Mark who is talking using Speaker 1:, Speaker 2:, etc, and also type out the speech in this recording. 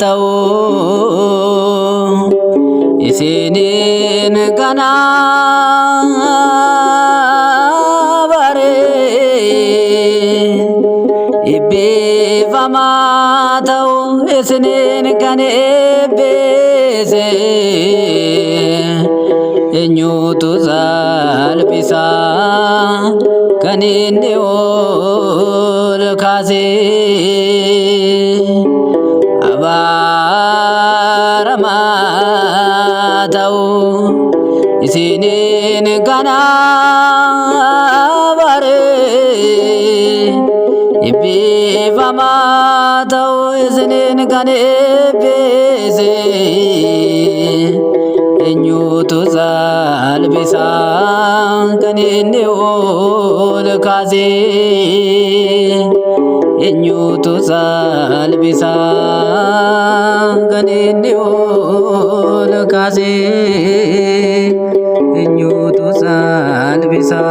Speaker 1: ta'u isinin kana bare ibbifama ta'u isinin kan eebbise eenyutu salphisa kan inni ol kaase abaaramaa ta'u isinin kana bare ibbifamaa ta'u isinin kan eebbise eenyutu salphisa kan inni ol kaase eenyutu salphisa kan inni ol kaase eenyutu salphisa